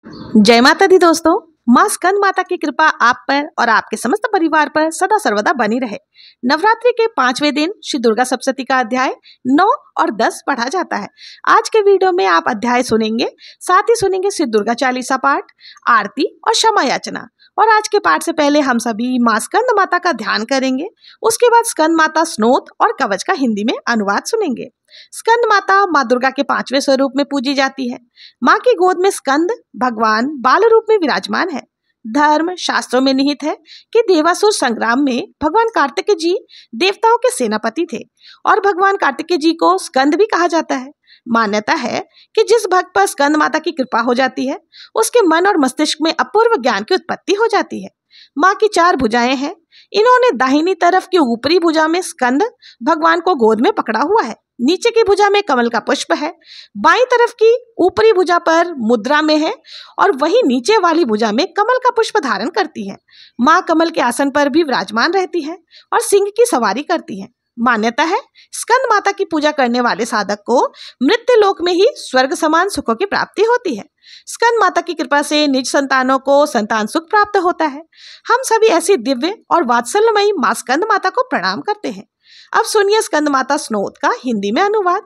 जय माता दी दोस्तों। माँ स्कंद माता की कृपा आप पर और आपके समस्त परिवार पर सदा सर्वदा बनी रहे। नवरात्रि के 5वें दिन श्री दुर्गा सप्तशती का अध्याय 9 और 10 पढ़ा जाता है। आज के वीडियो में आप अध्याय सुनेंगे, साथ ही सुनेंगे श्री दुर्गा चालीसा पाठ, आरती और क्षमा याचना। और आज के पाठ से पहले हम सभी माँ स्कंद माता का ध्यान करेंगे। उसके बाद स्कंद माता स्नोत और कवच का हिंदी में अनुवाद सुनेंगे। स्कंद माता माँ दुर्गा के 5वें स्वरूप में पूजी जाती है। माँ की गोद में स्कंद भगवान बाल रूप में विराजमान है। धर्म शास्त्रों में निहित है कि देवासुर संग्राम में भगवान कार्तिकेय जी देवताओं के सेनापति थे और भगवान कार्तिकेय जी को स्कंद भी कहा जाता है। मान्यता है कि जिस भक्त पर स्कंद माता की कृपा हो जाती है, उसके मन और मस्तिष्क में अपूर्व ज्ञान की उत्पत्ति हो जाती है। माँ की 4 भुजाएं हैं। इन्होंने दाहिनी तरफ की ऊपरी भुजा में स्कंद भगवान को गोद में पकड़ा हुआ है। नीचे की भुजा में कमल का पुष्प है। बाईं तरफ की ऊपरी भुजा पर मुद्रा में है और वहीं नीचे वाली भुजा में कमल का पुष्प धारण करती है। माँ कमल के आसन पर भी विराजमान रहती है और सिंह की सवारी करती है। मान्यता है स्कंद माता की पूजा करने वाले साधक को मृत्यु लोक में ही स्वर्ग समान सुखों की प्राप्ति होती है। स्कंद माता की कृपा से निज संतानों को संतान सुख प्राप्त होता है। हम सभी ऐसी दिव्य और वात्सल्यमयी माँ स्कंद माता को प्रणाम करते हैं। अब सुनिए स्कंद माता स्नोत का हिंदी में अनुवाद।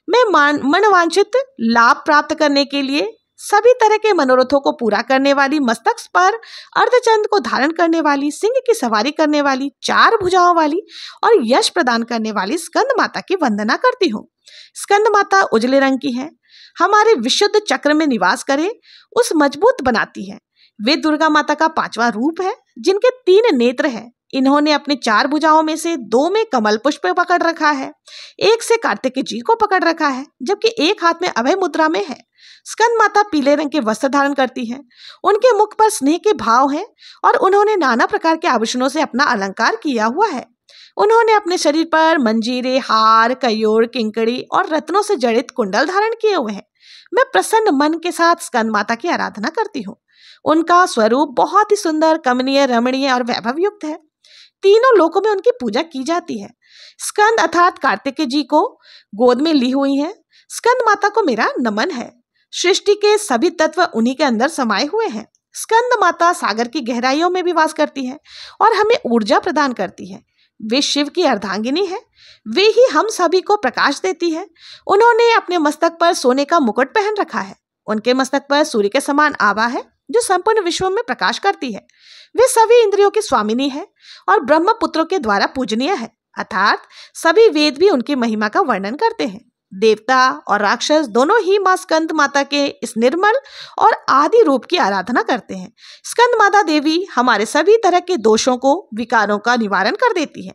मैं मनवांछित लाभ प्राप्त करने के लिए सभी तरह के मनोरथों को पूरा करने वाली, मस्तक पर अर्धचंद्र को धारण करने वाली, सिंह की सवारी करने वाली, 4 भुजाओं वाली और यश प्रदान करने वाली स्कंद माता की वंदना करती हूँ। स्कंद माता उजले रंग की है। हमारे विशुद्ध चक्र में निवास करे उस मजबूत बनाती है। वे दुर्गा माता का 5वां रूप है, जिनके 3 नेत्र हैं। इन्होंने अपने 4 भुजाओं में से 2 में कमल पुष्प पकड़ रखा है, एक से कार्तिकेय जी को पकड़ रखा है, जबकि एक हाथ में अभय मुद्रा में है। स्कंद माता पीले रंग के वस्त्र धारण करती हैं। उनके मुख पर स्नेह के भाव हैं और उन्होंने नाना प्रकार के आभूषणों से अपना अलंकार किया हुआ है। उन्होंने अपने शरीर पर मंजीरे, हार, कयोर, किंकड़ी और रत्नों से जड़ित कुंडल धारण किए हुए हैं। मैं प्रसन्न मन के साथ स्कंद माता की आराधना करती हूँ। उनका स्वरूप बहुत ही सुंदर, कमनीय, रमणीय और वैभव युक्त है। तीनों लोकों में उनकी पूजा की जाती है। स्कंद अर्थात कार्तिकेय जी को गोद में ली हुई है। स्कंद माता को मेरा नमन है। सृष्टि के सभी तत्व उन्हीं के अंदर समाये हुए हैं। स्कंद माता सागर की गहराइयों में भी वास करती है और हमें ऊर्जा प्रदान करती है। वे शिव की अर्धांगिनी है। वे ही हम सभी को प्रकाश देती है। उन्होंने अपने मस्तक पर सोने का मुकुट पहन रखा है। उनके मस्तक पर सूर्य के समान आभा है, जो संपूर्ण विश्व में प्रकाश करती है। वे सभी इंद्रियों की स्वामिनी है और ब्रह्मपुत्रों के द्वारा पूजनीय है, अर्थात सभी वेद भी उनकी महिमा का वर्णन करते हैं। देवता और राक्षस दोनों ही माँ स्कंद माता के इस निर्मल और आदि रूप की आराधना करते हैं। स्कंद माता देवी हमारे सभी तरह के दोषों को, विकारों का निवारण कर देती है।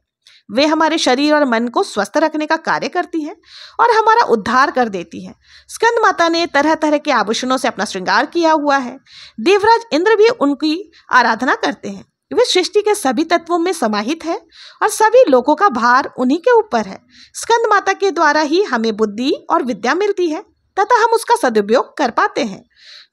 वे हमारे शरीर और मन को स्वस्थ रखने का कार्य करती है और हमारा उद्धार कर देती है। स्कंद माता ने तरह तरह के आभूषणों से अपना श्रृंगार किया हुआ है। देवराज इंद्र भी उनकी आराधना करते हैं। वे सृष्टि के सभी तत्वों में समाहित है और सभी लोगों का भार उन्हीं के ऊपर है। स्कंद माता के द्वारा ही हमें बुद्धि और विद्या मिलती है तथा हम उसका सदुपयोग कर पाते हैं।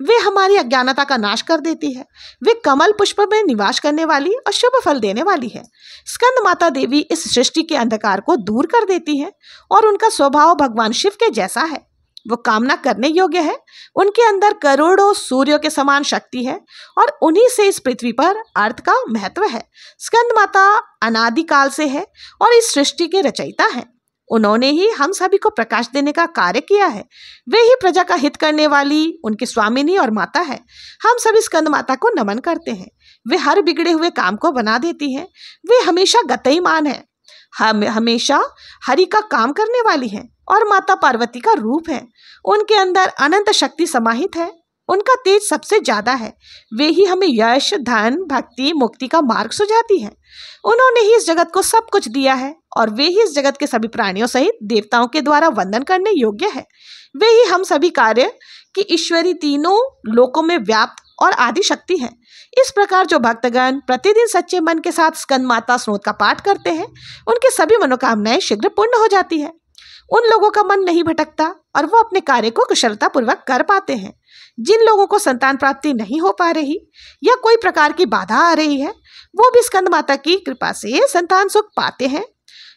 वे हमारी अज्ञानता का नाश कर देती है। वे कमल पुष्प में निवास करने वाली और शुभ फल देने वाली है। स्कंद माता देवी इस सृष्टि के अंधकार को दूर कर देती है और उनका स्वभाव भगवान शिव के जैसा है। वो कामना करने योग्य है। उनके अंदर करोड़ों सूर्यों के समान शक्ति है और उन्हीं से इस पृथ्वी पर अर्थ का महत्व है। स्कंद माता अनादिकाल से है और इस सृष्टि के रचयिता है। उन्होंने ही हम सभी को प्रकाश देने का कार्य किया है। वे ही प्रजा का हित करने वाली उनकी स्वामिनी और माता है। हम सभी स्कंद माता को नमन करते हैं। वे हर बिगड़े हुए काम को बना देती है। वे हमेशा गतिमान है, हमेशा हरि का काम करने वाली है और माता पार्वती का रूप है। उनके अंदर अनंत शक्ति समाहित है। उनका तेज सबसे ज्यादा है। वे ही हमें यश, धन, भक्ति, मुक्ति का मार्ग सुझाती है। उन्होंने ही इस जगत को सब कुछ दिया है और वे ही इस जगत के सभी प्राणियों सहित देवताओं के द्वारा वंदन करने योग्य है। वे ही हम सभी कार्य की ईश्वरी, तीनों लोकों में व्याप्त और आदि शक्ति है। इस प्रकार जो भक्तगण प्रतिदिन सच्चे मन के साथ स्कंद माता स्नोत का पाठ करते हैं, उनके सभी मनोकामनाएं शीघ्र पूर्ण हो जाती है। उन लोगों का मन नहीं भटकता और वो अपने कार्य को कुशलता पूर्वक कर पाते हैं। जिन लोगों को संतान प्राप्ति नहीं हो पा रही या कोई प्रकार की बाधा आ रही है, वो भी स्कंद माता की कृपा से संतान सुख पाते हैं।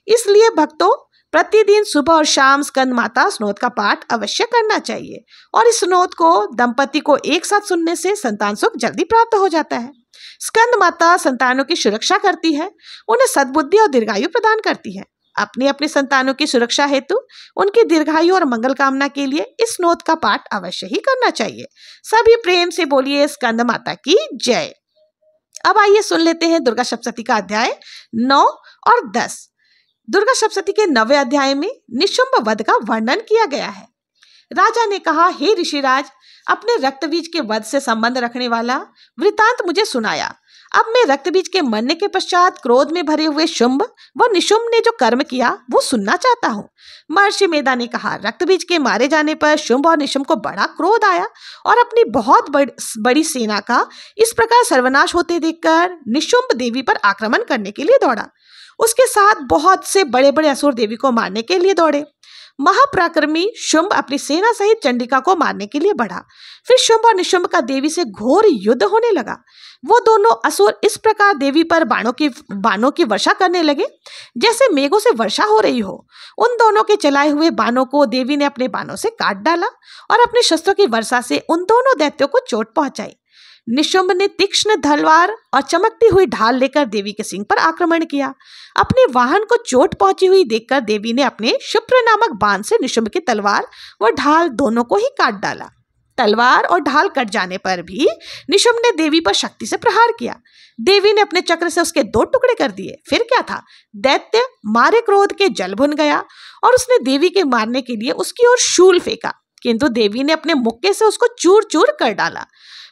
इसलिए भक्तों, प्रतिदिन सुबह और शाम स्कंद माता स्तोत्र का पाठ अवश्य करना चाहिए और इस स्तोत्र को दंपति को एक साथ सुनने से संतान सुख जल्दी प्राप्त हो जाता है। स्कंद माता संतानों की सुरक्षा करती है, उन्हें सद्बुद्धि और दीर्घायु प्रदान करती है। अपनी अपनी संतानों की सुरक्षा हेतु उनकी दीर्घायु और मंगल कामना के लिए इस स्तोत्र का पाठ अवश्य ही करना चाहिए। सभी प्रेम से बोलिए स्कंद माता की जय। अब आइए सुन लेते हैं दुर्गा सप्तशती का अध्याय 9 और 10। दुर्गा सप्तशती के 9वें अध्याय में निशुंभ वध का वर्णन किया गया है। राजा ने कहा, हे ऋषिराज, अपने रक्तबीज के वध से संबंध रखने वाला वृतांत मुझे सुनाया। अब मैं रक्तबीज के मरने के पश्चात क्रोध में भरे हुए शुंभ व निशुंभ ने जो कर्म किया वो सुनना चाहता हूँ। महर्षि मेधा ने कहा, रक्तबीज के मारे जाने पर शुंभ और निशुंभ को बड़ा क्रोध आया और अपनी बहुत बड़ी सेना का इस प्रकार सर्वनाश होते देखकर निशुंभ देवी पर आक्रमण करने के लिए दौड़ा। उसके साथ बहुत से बड़े बड़े असुर देवी को मारने के लिए दौड़े। महापराक्रमी शुंभ अपनी सेना सहित चंडिका को मारने के लिए बढ़ा। फिर शुंभ और निशुंभ का देवी से घोर युद्ध होने लगा। वो दोनों असुर इस प्रकार देवी पर बाणों की वर्षा करने लगे जैसे मेघों से वर्षा हो रही हो। उन दोनों के चलाए हुए बाणों को देवी ने अपने बाणों से काट डाला और अपने शस्त्रों की वर्षा से उन दोनों दैत्यों को चोट पहुंचाई। निशुंभ ने तीक्ष्ण तलवार और चमकती हुई ढाल लेकर देवी के सिंह पर आक्रमण किया। अपने वाहन को चोट पहुंची हुई देखकर देवी ने अपने शुभ्र नामक बाण से निशुंभ की तलवार व ढाल दोनों को ही काट डाला। तलवार और ढाल कट जाने पर भी निशुंभ ने देवी पर शक्ति से प्रहार किया। देवी ने अपने चक्र से उसके 2 टुकड़े कर दिए। फिर क्या था, दैत्य मारे क्रोध के जल भुन गया और उसने देवी के मारने के लिए उसकी ओर शूल फेंका, किंतु देवी ने अपने मुक्के से उसको चूर चूर कर डाला।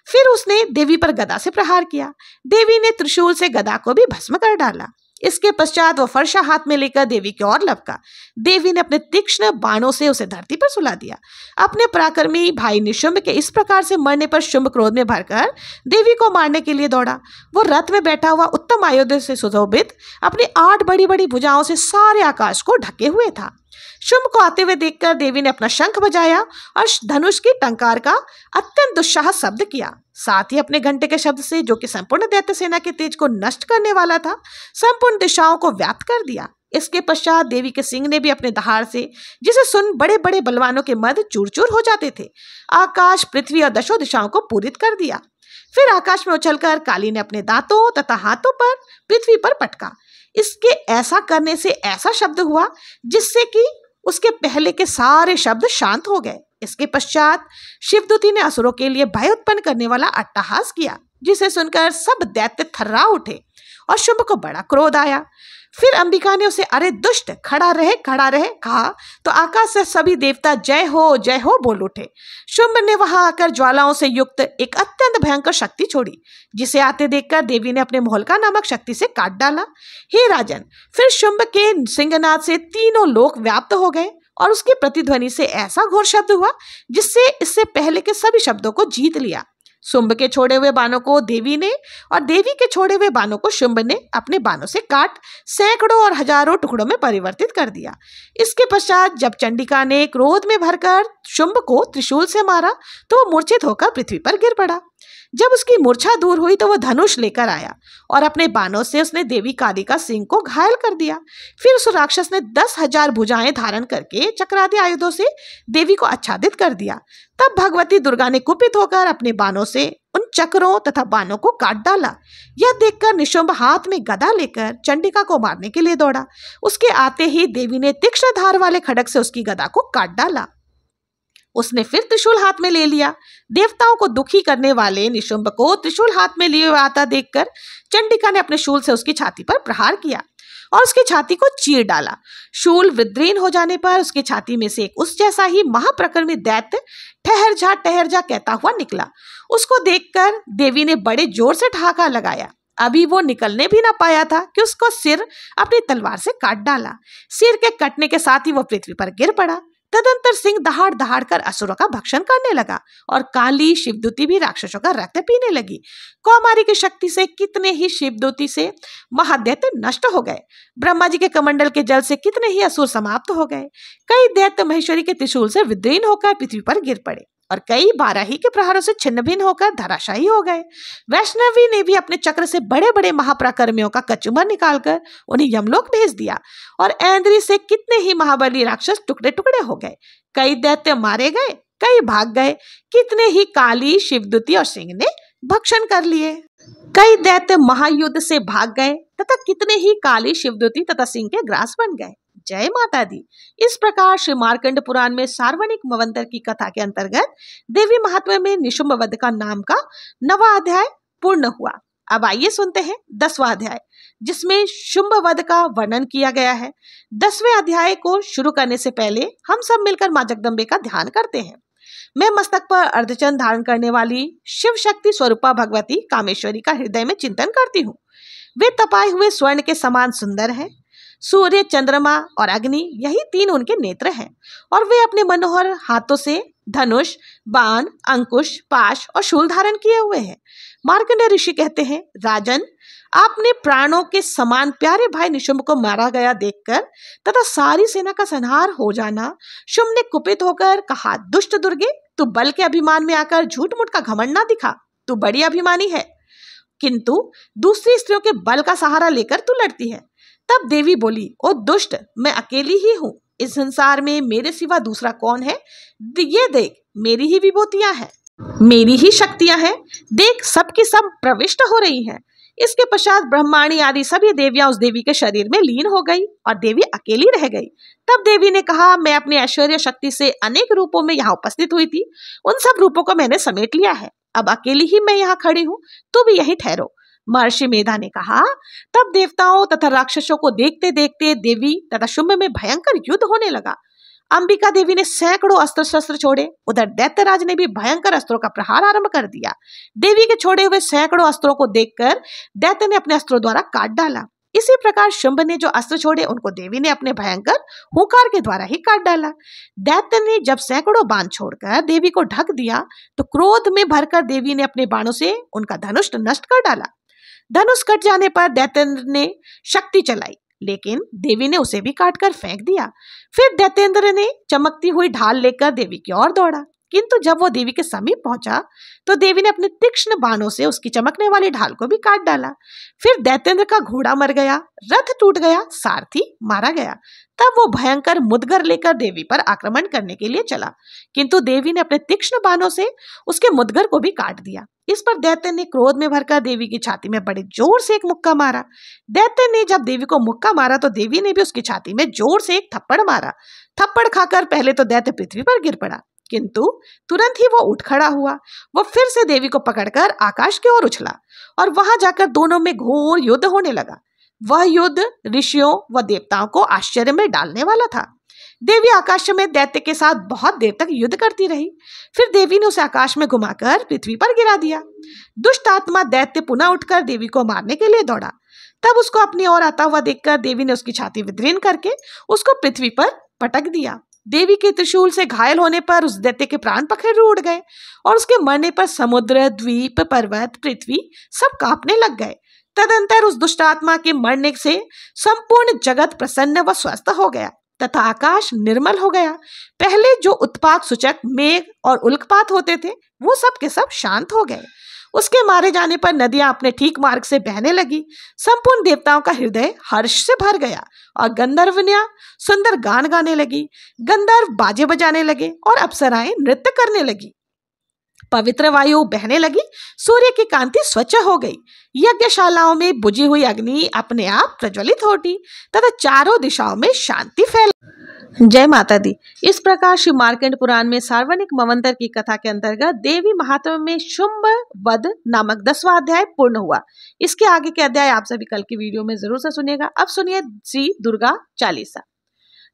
फिर उसने देवी पर गदा से प्रहार किया। देवी ने त्रिशूल से गदा को भी भस्म कर डाला। इसके पश्चात वह फरसा हाथ में लेकर देवी की ओर लपका। देवी ने अपने तीक्ष्ण बाणों से उसे धरती पर सुला दिया। अपने पराक्रमी भाई निशुंभ के इस प्रकार से मरने पर शुंभ क्रोध में भरकर देवी को मारने के लिए दौड़ा। वो रथ में बैठा हुआ उत्तम आयुध से सुशोभित अपनी 8 बड़ी बड़ी भुजाओं से सारे आकाश को ढके हुए था। शुंभ को आते हुए देखकर देवी ने अपना शंख बजाया और धनुष की टंकार का अत्यंत दुस्साह शब्द किया। साथ ही अपने घंटे के शब्द से, जो कि संपूर्ण दैत्य सेना के तेज को नष्ट करने वाला था, संपूर्ण दिशाओं को व्याप्त कर दिया। इसके पश्चात देवी के सिंह ने भी अपने दहाड़ से, जिसे सुन बड़े बड़े बलवानों के मद चूर चूर हो जाते थे, आकाश, पृथ्वी और 10 दिशाओं को पूरित कर दिया। फिर आकाश में उछलकर काली ने अपने दांतों तथा हाथों पर पृथ्वी पर पटका। इसके ऐसा करने से ऐसा शब्द हुआ जिससे कि उसके पहले के सारे शब्द शांत हो गए। इसके पश्चात शिवदूती ने असुरों के लिए भय उत्पन्न करने वाला अट्टहास किया, जिसे सुनकर सब दैत्य थर्रा उठे और शुंभ को बड़ा क्रोध आया। फिर अंबिका ने उसे, अरे दुष्ट, खड़ा रहे कहा तो आकाश से सभी देवता जय हो बोल उठे। शुंभ ने वहां आकर ज्वालाओं से युक्त एक अत्यंत भयंकर शक्ति छोड़ी, जिसे आते देखकर देवी ने अपने मोहलका नामक शक्ति से काट डाला। हे राजन, फिर शुंभ के सिंहनाद से तीनों लोक व्याप्त हो गए और उसकी प्रतिध्वनि से ऐसा घोर शब्द हुआ जिससे इससे पहले के सभी शब्दों को जीत लिया। शुंभ के छोड़े हुए बाणों को देवी ने और देवी के छोड़े हुए बाणों को शुंभ ने अपने बाणों से काट सैकड़ों और हजारों टुकड़ों में परिवर्तित कर दिया। इसके पश्चात जब चंडिका ने क्रोध में भरकर शुंभ को त्रिशूल से मारा तो वो मूर्छित होकर पृथ्वी पर गिर पड़ा। जब उसकी मूर्छा दूर हुई तो वह धनुष लेकर आया और अपने बाणों से उसने देवी काली का सिंह को घायल कर दिया। फिर उस राक्षस ने 10,000 भुजाएं धारण करके चक्रादि आयुधों से देवी को आच्छादित कर दिया। तब भगवती दुर्गा ने कुपित होकर अपने बाणों से उन चक्रों तथा बाणों को काट डाला। यह देखकर निशुंभ हाथ में गदा लेकर चंडिका को मारने के लिए दौड़ा। उसके आते ही देवी ने तीक्ष्ण धार वाले खड्ग से उसकी गदा को काट डाला। उसने फिर त्रिशूल हाथ में ले लिया। देवताओं को दुखी करने वाले निशुंभ को त्रिशूल हाथ में लिए आता देखकर चंडिका ने अपने शूल से उसकी छाती पर प्रहार किया और उसकी छाती को चीर डाला। शूल विद्रीन हो जाने पर उसकी छाती में से एक उस जैसा ही महाप्रक्रमी दैत्य ठहर जा कहता हुआ निकला। उसको देखकर देवी ने बड़े जोर से ठहाका लगाया। अभी वो निकलने भी ना पाया था कि उसको सिर अपनी तलवार से काट डाला। सिर के कटने के साथ ही वो पृथ्वी पर गिर पड़ा। तदंतर सिंह दहाड़ दहाड़ कर असुरों का भक्षण करने लगा और काली शिवदूती भी राक्षसों का रक्त पीने लगी। कौमारी की शक्ति से कितने ही शिवदूती से महादैत्य नष्ट हो गए। ब्रह्मा जी के कमंडल के जल से कितने ही असुर समाप्त हो गए। कई दैत्य महेश्वरी के त्रिशूल से विद्रीन होकर पृथ्वी पर गिर पड़े और कई बाराही के प्रहारों से छिन्न भिन्न होकर धराशायी हो गए। वैष्णवी ने भी अपने चक्र से बड़े बड़े महापराक्रमियों का कचूमर निकालकर उन्हें यमलोक भेज दिया और ऐन्द्री से कितने ही महाबली राक्षस टुकड़े टुकड़े हो गए। कई दैत्य मारे गए, कई भाग गए, कितने ही काली, शिवदूती और सिंह ने भक्षण कर लिए। कई दैत्य महायुद्ध से भाग गए तथा कितने ही काली, शिवदूती तथा सिंह के ग्रास बन गए। जय माता दी। इस प्रकार श्री मार्कंड पुराण में सार्वनिक मवंतर की कथा के अंतर्गत देवी महात्म्य में निशुंभ वध का नाम का 9वां अध्याय पूर्ण हुआ। अब आइए सुनते हैं 10वां अध्याय, जिसमें शुंभ वध का वर्णन किया गया है। 10वें अध्याय को शुरू करने से पहले हम सब मिलकर मां जगदम्बे का ध्यान करते हैं। मैं मस्तक पर अर्धचंद धारण करने वाली शिव शक्ति स्वरूपा भगवती कामेश्वरी का हृदय में चिंतन करती हूँ। वे तपाए हुए स्वर्ण के समान सुंदर हैं। सूर्य, चंद्रमा और अग्नि, यही 3 उनके नेत्र हैं और वे अपने मनोहर हाथों से धनुष, बाण, अंकुश, पाश और शूल धारण किए हुए हैं। मार्कंडेय ऋषि कहते हैं, राजन, आपने प्राणों के समान प्यारे भाई निशुंभ को मारा गया देखकर तथा सारी सेना का संहार हो जाना, शुंभ ने कुपित होकर कहा, दुष्ट दुर्गे, तू बल के अभिमान में आकर झूठ मूठ का घमंड ना दिखा। तू बड़ी अभिमानी है, किंतु दूसरी स्त्रियों के बल का सहारा लेकर तू लड़ती है। तब देवी बोली, ओ दुष्ट, मैं अकेली ही हूँ। इस संसार में मेरे सिवा दूसरा कौन है? ये देख, मेरी ही विभूतियां हैं, मेरी ही शक्तियां हैं। देख, सबकी सब प्रविष्ट हो रही हैं। इसके पश्चात ब्रह्माणी आदि सभी देवियां उस देवी के शरीर में लीन हो गई और देवी अकेली रह गई। तब देवी ने कहा, मैं अपनी ऐश्वर्य शक्ति से अनेक रूपों में यहाँ उपस्थित हुई थी, उन सब रूपों को मैंने समेट लिया है। अब अकेली ही मैं यहाँ खड़ी हूँ, तू भी यहीं ठहरो। महर्षि मेधा ने कहा। तब देवताओं तथा राक्षसों को देखते देखते देवी तथा शुंभ में भयंकर युद्ध होने लगा। अंबिका देवी ने सैकड़ों अस्त्र शस्त्र छोड़े। उधर दैत्यराज ने भी भयंकर अस्त्रों का प्रहार आरंभ कर दिया। देवी के छोड़े हुए सैकड़ों अस्त्रों को देखकर दैत्य ने अपने अस्त्रों द्वारा काट डाला। इसी प्रकार शुंभ ने जो अस्त्र छोड़े उनको देवी ने अपने भयंकर हुंकार के द्वारा ही काट डाला। दैत्य ने जब सैकड़ों बाण छोड़कर देवी को ढक दिया तो क्रोध में भरकर देवी ने अपने बाणों से उनका धनुष नष्ट कर डाला। धनुष कट जाने पर दैत्येंद्र ने शक्ति चलाई, लेकिन देवी ने उसे भी काटकर फेंक दिया। फिर दैत्येंद्र ने चमकती हुई ढाल लेकर देवी की ओर दौड़ा, किंतु जब वो देवी के समीप पहुंचा तो देवी ने अपने तीक्ष्ण बाणों से उसकी चमकने वाली ढाल को भी काट डाला। फिर दैत्येंद्र का घोड़ा मर गया, रथ टूट गया, सारथी मारा गया। तब वो भयंकर मुदगर लेकर देवी पर आक्रमण करने के लिए चला, किंतु देवी ने अपने तीक्ष्ण बाणों से उसके मुदगर को भी काट दिया। इस पर दैत्य ने क्रोध में भरकर देवी की छाती में बड़े जोर से एक मुक्का मारा। दैत्य ने जब देवी को मुक्का मारा तो देवी ने भी उसकी छाती में जोर से एक थप्पड़ मारा। थप्पड़ खाकर पहले तो दैत्य पृथ्वी पर गिर पड़ा, किंतु तुरंत ही वो उठ खड़ा हुआ। वो फिर से देवी को पकड़कर आकाश की ओर उछला और वहां जाकर दोनों में घोर युद्ध होने लगा। वह युद्ध ऋषियों व देवताओं को आश्चर्य में डालने वाला था। देवी आकाश में दैत्य के साथ बहुत देर तक युद्ध करती रही। फिर देवी ने उसे आकाश में घुमाकर पृथ्वी पर गिरा दिया। दुष्ट आत्मा दैत्य पुनः उठकर देवी को मारने के लिए दौड़ा। तब उसको अपनी ओर आता हुआ देखकर देवी ने उसकी छाती विदीर्ण करके उसको पृथ्वी पर पटक दिया। देवी के त्रिशूल से घायल होने पर उस दैत्य के प्राण पखेरु उड़ गए और उसके मरने पर समुद्र, द्वीप, पर्वत, पृथ्वी सब कांपने लग गए। तदंतर उस दुष्ट आत्मा के मरने से संपूर्ण जगत प्रसन्न व स्वस्थ हो गया तथा आकाश निर्मल हो गया। पहले जो उत्पात सूचक मेघ और उल्कपात होते थे वो सब के सब शांत हो गए। उसके मारे जाने पर नदियां अपने ठीक मार्ग से बहने लगी। संपूर्ण देवताओं का हृदय हर्ष से भर गया और गंधर्वनियां सुंदर गान गाने लगी। गंधर्व बाजे बजाने लगे और अप्सराएं नृत्य करने लगी। पवित्र वायु बहने लगी। सूर्य की कांति स्वच्छ हो गई। यज्ञशालाओं में बुझी हुई अग्नि अपने आप प्रज्वलित होती तथा चारों दिशाओं में शांति फैल। जय माता दी। इस प्रकार श्री मार्कंड पुराण में सार्वनिक मवंतर की कथा के अंतर्गत देवी महात्म्य में शुंभ वध नामक 10वां अध्याय पूर्ण हुआ। इसके आगे के अध्याय आप सभी कल की वीडियो में जरूर से सुनिएगा। अब सुनिए श्री दुर्गा चालीसा।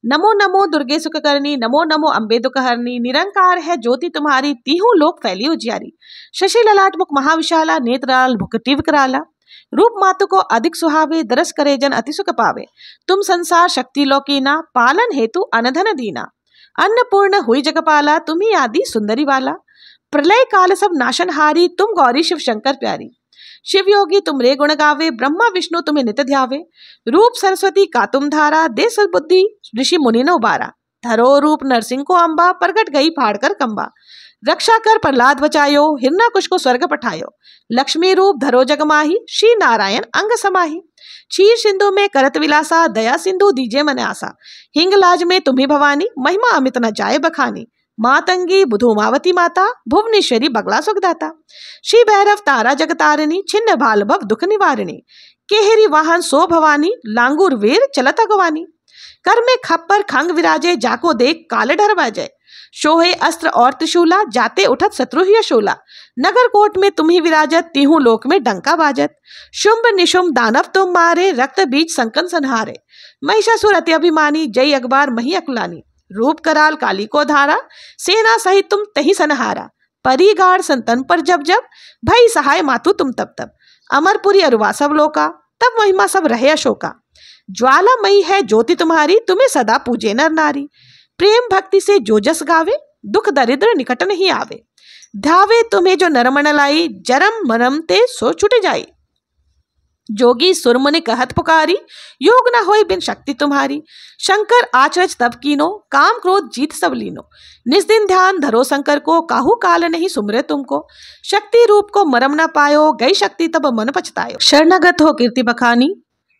नमो नमो दुर्गे सुखकर्णी, नमो नमो अम्बे दुखहरणी। निरंकार है ज्योति तुम्हारी, तीहू लोक फैली उजियारी। शशि ललाट मुख महाविशाला, नेत्राल भुकटी विकराला। रूप मातु को अधिक सुहावे, दरस करे जन अति सुख पावे। तुम संसार शक्ति लोकीना, पालन हेतु अनधन दीना। अन्नपूर्ण हुई जगपाला, तुम्ही आदि सुंदरी बाला। प्रलय काल सब नाशनहारी, तुम गौरी शिव शंकर प्यारी। शिव योगी तुम रे गुण गावे, ब्रह्मा विष्णु तुम्हें नित ध्यावे। रूप सरस्वती का तुम धारा, दे सद्बुद्धि ऋषि मुनि न उबारा। धरो रूप नरसिंह को अम्बा, प्रगट गई फाड़ कर कंबा। रक्षा कर प्रहलाद बचायो, हिरणाकुश को स्वर्ग पठायो। लक्ष्मी रूप धरो जगमाही, श्री नारायण अंग समाही। क्षीर सिंधु में करत विलासा, दया सिंधु दीजे मन आसा। हिंगलाज में तुम्ही भवानी, महिमा अमित न जाए बखानी। मातंगी बुधुमावती माता, भुवनेश्वरी बगला सुखदाता। श्री भैरव तारा जगतारिणी, छिन्न भाल भव दुख निवारिणी। केहरी वाहन सो भवानी, लांगूर वीर चलत अगवानी। कर में खप्पर खंग विराजे, जाको देख काल डर बाजे। शोहे अस्त्र और त्रिशूला, जाते उठत शत्रु ही शूला। नगर कोट में तुम्ही विराजत, तीहू लोक में डंका बाजत। शुंभ निशुंभ दानव तुम मारे, रक्त बीज संकन संहारे। महिषासुर अति अभिमानी, जय अकबार मही अकुलानी। रूप कराल काली को धारा, सेना सहित तुम तही सनहारा। परी गाढ़ संतन पर जब जब, भई सहाय मातु तुम तब तब। अमरपुरी अरुवा सब लोका, तब महिमा सब रहे अशोका। ज्वालामयी है ज्योति तुम्हारी, तुम्हें सदा पूजे नर नारी। प्रेम भक्ति से जो जस गावे, दुख दरिद्र निकट नहीं आवे। ध्यावे तुम्हें जो नरमन लाई, जरम मरम ते सो छुट जाई। जोगी सुरमुनि कहत पुकारी, योग न होय बिन शक्ति तुम्हारी। शंकर आचरज तब कीनो, काम क्रोध जीत सब लीनो। निज दिन ध्यान धरो शंकर को, काहू काल नहीं सुमरे तुमको। शक्ति रूप को मरम न पायो, गई शक्ति तब मन पछतायो। शरणागत हो कीर्ति बखानी,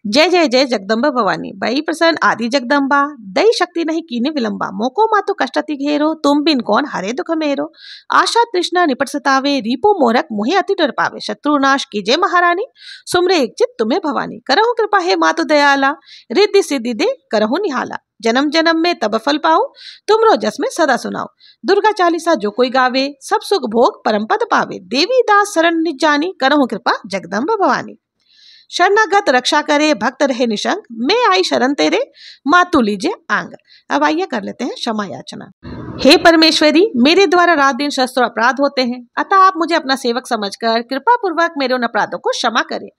जय जय जय जगदम्बा भवानी। बई प्रसन्न आदि जगदम्बा, दई शक्ति नहीं कीने विलंबा। मोको मातो कष्टति घेरो, तुम बिन कौन हरे दुख मेरो। आशा तृष्णा निपट सतावे, रिपु मोरक मोहे अति डर पावे। शत्रु नाश कीजे महारानी, सुमरे एक चित तुम्हें भवानी। करहु कृपा हे मातु दयाला, रिद्धि सिद्धि दे करहु निहाला। जन्म जन्म में तब फल पाओ, तुमरो जस में सदा सुनाओ। दुर्गा चालीसा जो कोई गावे, सब सुख भोग परम पद पावे। देवी दास शरण निज जानी, करहु कृपा जगदम्बा भवानी। शरणागत रक्षा करे, भक्त रहे निशंक। मैं आई शरण तेरे, मातु लीजे आंग। अब आइए कर लेते हैं क्षमा याचना। हे परमेश्वरी, मेरे द्वारा रात दिन शस्त्र अपराध होते हैं, अतः आप मुझे अपना सेवक समझकर कृपा पूर्वक मेरे उन अपराधों को क्षमा करें।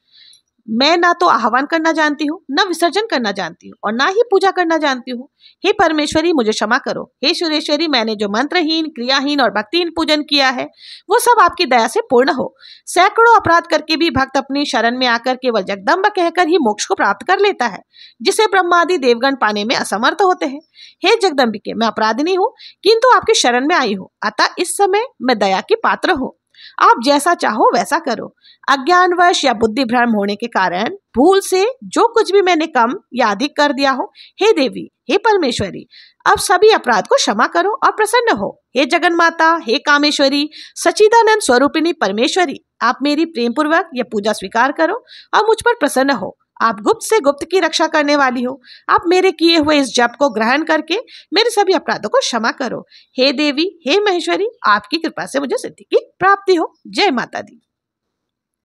मैं ना तो आह्वान करना जानती हूँ, न विसर्जन करना जानती हूँ, और ना ही पूजा करना जानती हूँ। हे परमेश्वरी, मुझे क्षमा करो। हे सुरेश्वरी, मैंने जो मंत्रहीन, क्रियाहीन और भक्तिहीन पूजन किया है, वो सब आपकी दया से पूर्ण हो। सैकड़ों अपराध करके भी भक्त अपनी शरण में आकर केवल जगदम्बा कहकर ही मोक्ष को प्राप्त कर लेता है, जिसे ब्रह्मादि देवगण पाने में असमर्थ होते हैं। हे जगदम्बिके, मैं अपराधिनी हूँ, किंतु आपकी शरण में आई हूँ, अतः इस समय मैं दया की पात्र हूँ। आप जैसा चाहो वैसा करो। अज्ञानवश या बुद्धि भ्रम होने के कारण भूल से जो कुछ भी मैंने कम या अधिक कर दिया हो, हे देवी, हे परमेश्वरी, अब सभी अपराध को क्षमा करो और प्रसन्न हो। हे जगन माता, हे कामेश्वरी, सच्चिदानंद स्वरूपिणी परमेश्वरी, आप मेरी प्रेम पूर्वक यह पूजा स्वीकार करो और मुझ पर प्रसन्न हो। आप गुप्त से गुप्त की रक्षा करने वाली हो। आप मेरे किए हुए इस जप को ग्रहण करके मेरे सभी अपराधों को क्षमा करो। हे देवी, हे महेश्वरी, आपकी कृपा से मुझे सिद्धि की प्राप्ति हो। जय माता दी।